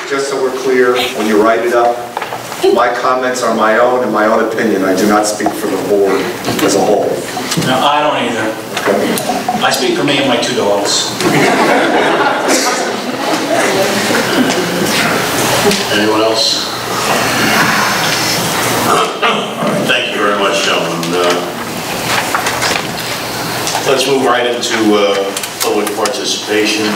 just so we're clear, when you write it up, my comments are my own and my own opinion. I do not speak for the board as a whole. No, I don't either. Okay. I speak for me and my 2 dogs. Anyone else? Thank you very much, gentlemen. Let's move right into public participation.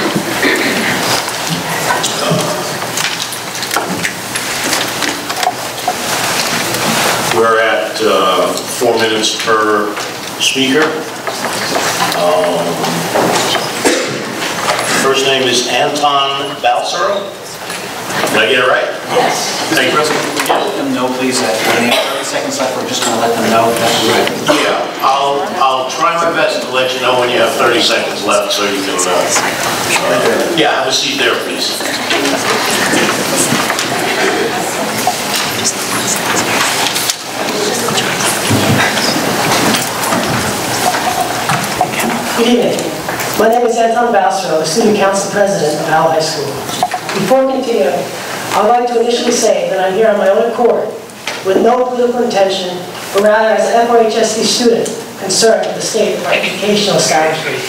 We're at 4 minutes per speaker. First name is Anton Balsaro. Did I get it right? Yes. Thank you. Let them know, please, that when they have 30 seconds left, we're just going to let them know that's right. Yeah, I'll try my best to let you know when you have 30 seconds left, so you can. Yeah, have a seat there, please. Good evening. My name is Anton Balsaro, the Student Council President of Howell High School. Before continuing, I would like to initially say that I'm here on my own accord, with no political intention, but rather as an FRHSD student concerned with the state of our educational establishment.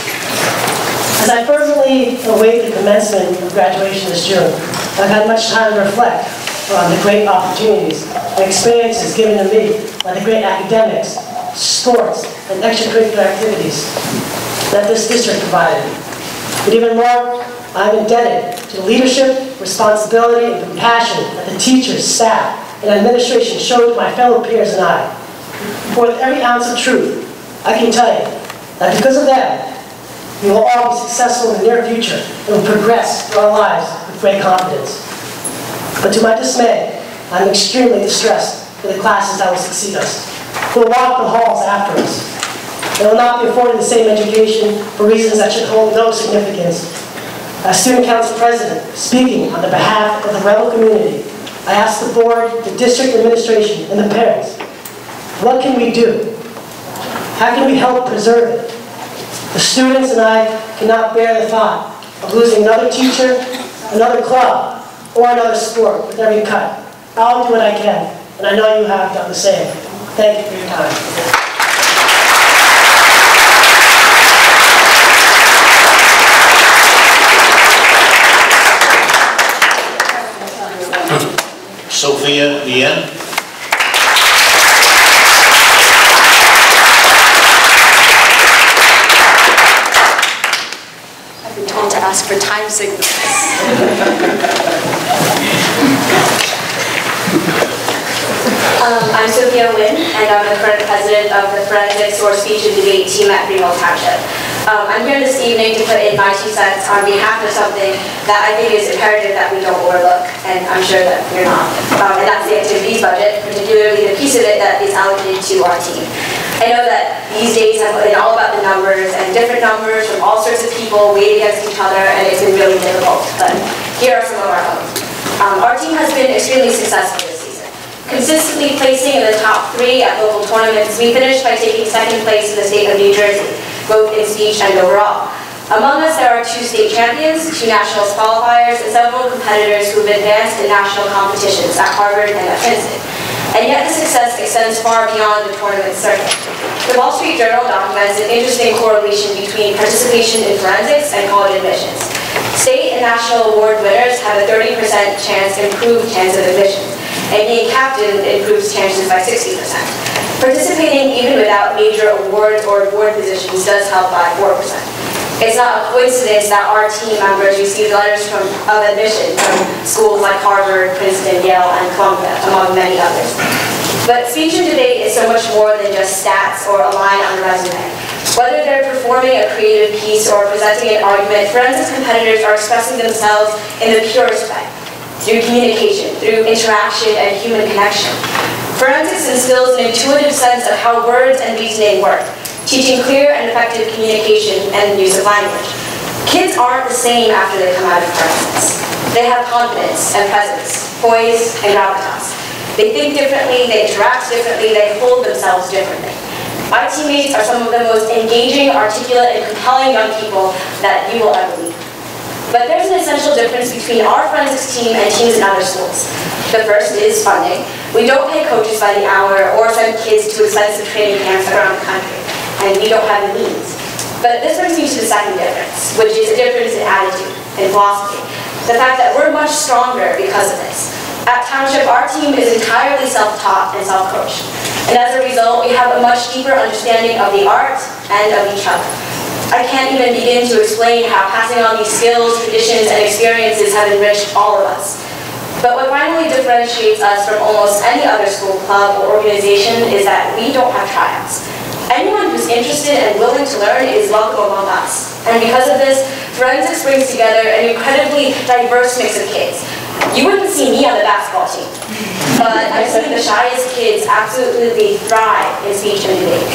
As I fervently await the commencement of graduation this June, I've had much time to reflect on the great opportunities and experiences given to me by the great academics, sports, and extracurricular activities that this district provided. But even more, I'm indebted to the leadership, responsibility, and compassion that the teachers, staff, and administration showed to my fellow peers and I. For with every ounce of truth, I can tell you that because of them, we will all be successful in the near future and will progress through our lives with great confidence. But to my dismay, I'm extremely distressed for the classes that will succeed us, who will walk the halls after us. They will not be afforded the same education for reasons that should hold no significance. As Student Council President, speaking on the behalf of the Rebel community, I ask the board, the district administration, and the parents, what can we do? How can we help preserve it? The students and I cannot bear the thought of losing another teacher, another club, or another sport with every cut. I'll do what I can, and I know you have done the same. Thank you for your time. Sophia Lien. I've been told to ask for time signals. I'm Sophia Nguyen, and I'm the current president of the Forensics or Speech and Debate team at Greenville Township. I'm here this evening to put in my 2 cents on behalf of something that I think is imperative that we don't overlook, and I'm sure that you're not. And that's the activities budget, particularly the piece of it that is allocated to our team. I know that these days have been all about the numbers, and different numbers from all sorts of people weighed against each other, and it's been really difficult. But here are some of our own. Our team has been extremely successful this season, consistently placing in the top 3 at local tournaments. We finished by taking 2nd place in the state of New Jersey, both in speech and overall. Among us, there are 2 state champions, 2 nationals qualifiers, and several competitors who have advanced in national competitions at Harvard and at Princeton. And yet the success extends far beyond the tournament circuit. The Wall Street Journal documents an interesting correlation between participation in forensics and college admissions. State and national award winners have a 30% improved chance of admission, and being captain improves chances by 60%. Participating even without major awards or award positions does help by 4%. It's not a coincidence that our team members received letters of admission from schools like Harvard, Princeton, Yale, and Columbia, among many others. But speech and debate is so much more than just stats or a line on a resume. Whether they're performing a creative piece or presenting an argument, forensics competitors are expressing themselves in the purest way, through communication, through interaction and human connection. Forensics instills an intuitive sense of how words and reasoning work, teaching clear and effective communication and use of language. Kids aren't the same after they come out of forensics. They have confidence and presence, poise and gravitas. They think differently, they interact differently, they hold themselves differently. My teammates are some of the most engaging, articulate, and compelling young people that you will ever meet. But there's an essential difference between our forensics team and teams in other schools. The first is funding. We don't pay coaches by the hour or send kids to expensive training camps around the country, and we don't have the means. But this brings me to the second difference, which is a difference in attitude and philosophy. The fact that we're much stronger because of this. At Township, our team is entirely self-taught and self-coached. And as a result, we have a much deeper understanding of the art and of each other. I can't even begin to explain how passing on these skills, traditions, and experiences have enriched all of us. But what finally differentiates us from almost any other school, club, or organization is that we don't have tryouts. Anyone who's interested and willing to learn is welcome among us. And because of this, forensics brings together an incredibly diverse mix of kids. You wouldn't see me on the basketball team, but I've seen the shyest kids absolutely thrive in speech and debate.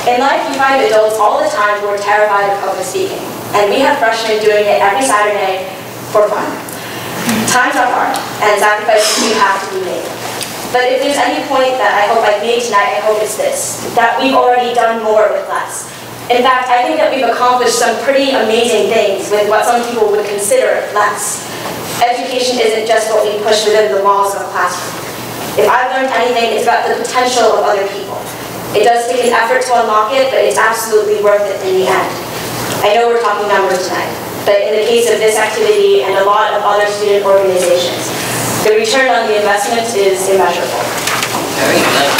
In life, you find adults all the time who are terrified of public speaking, and we have freshmen doing it every Saturday for fun. Times are hard, and sacrifices do have to be made. But if there's any point that I hope I've made tonight, I hope it's this, that we've already done more with less. In fact, I think that we've accomplished some pretty amazing things with what some people would consider less. Education isn't just what we push within the walls of a classroom. If I've learned anything, it's about the potential of other people. It does take an effort to unlock it, but it's absolutely worth it in the end. I know we're talking numbers tonight, but in the case of this activity and a lot of other student organizations, the return on the investment is immeasurable. Very good.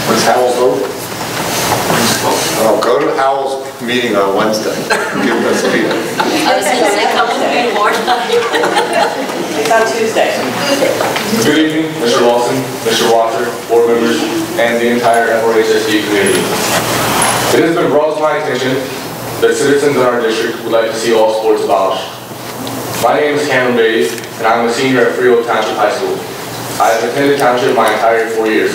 What's Howell's vote? Oh, go to Howell's meeting on Wednesday. Give us feedback. I was going to say, come to me more. It's on Tuesday. Good evening, Mr. Lawson, Mr. Walker, board members, and the entire FRHSD community. It has been brought to my attention that citizens in our district would like to see all sports abolished. My name is Cameron Bays, and I'm a senior at Freehold Township High School. I have attended Township my entire 4 years.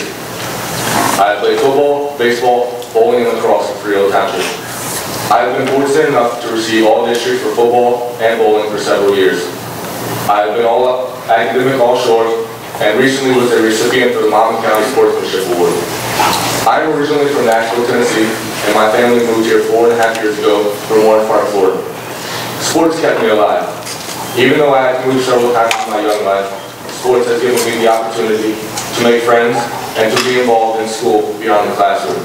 I have played football, baseball, bowling, and lacrosse at Freehold Township. I have been fortunate enough to receive all districts for football and bowling for several years. I have been all academic all shore, and recently was a recipient of the Monmouth County Sportsmanship Award. I am originally from Nashville, Tennessee, and my family moved here 4.5 years ago from Warren Park, Florida. Sports kept me alive. Even though I had moved several times in my young life, sports has given me the opportunity to make friends and to be involved in school beyond the classroom.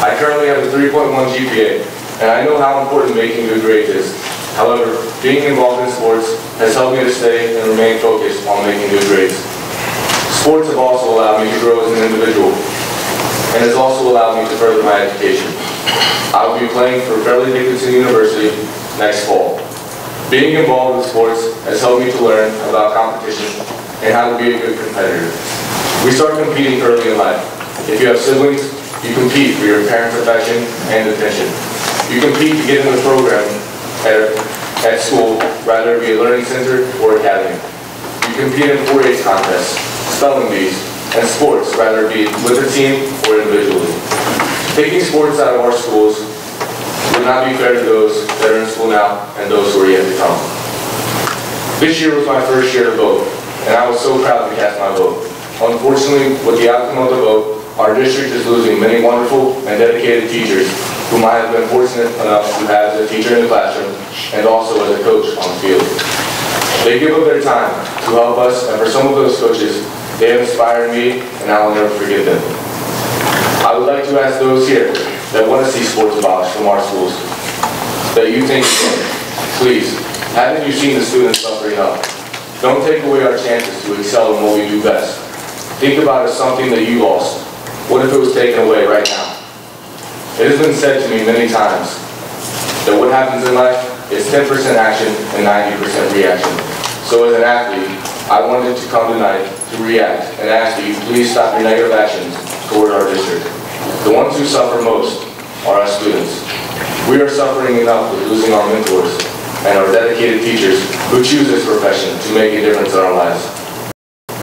I currently have a 3.1 GPA, and I know how important making good grades is. However, being involved in sports has helped me to stay and remain focused on making good grades. Sports have also allowed me to grow as an individual, and has also allowed me to further my education. I will be playing for Fairleigh Dickinson University next fall. Being involved with sports has helped me to learn about competition and how to be a good competitor. We start competing early in life. If you have siblings, you compete for your parent's affection and attention. You compete to get in the program at school, rather it be a learning center or academy. You compete in 4-H contests, spelling bees, and sports, rather it be with a team or individually. Taking sports out of our schools would not be fair to those that are in school now and those who are yet to come. This year was my first year to vote, and I was so proud to cast my vote. Unfortunately, with the outcome of the vote, our district is losing many wonderful and dedicated teachers whom I have been fortunate enough to have as a teacher in the classroom and also as a coach on the field. They give up their time to help us, and for some of those coaches, they have inspired me, and I will never forget them. I would like to ask those here that want to see sports abolished from our schools, that you think again. Please, haven't you seen the students suffering enough? Don't take away our chances to excel in what we do best. Think about it as something that you lost. What if it was taken away right now? It has been said to me many times that what happens in life is 10% action and 90% reaction. So as an athlete, I wanted to come tonight to react and ask that you please stop your negative actions toward our district. The ones who suffer most are our students. We are suffering enough with losing our mentors and our dedicated teachers who choose this profession to make a difference in our lives.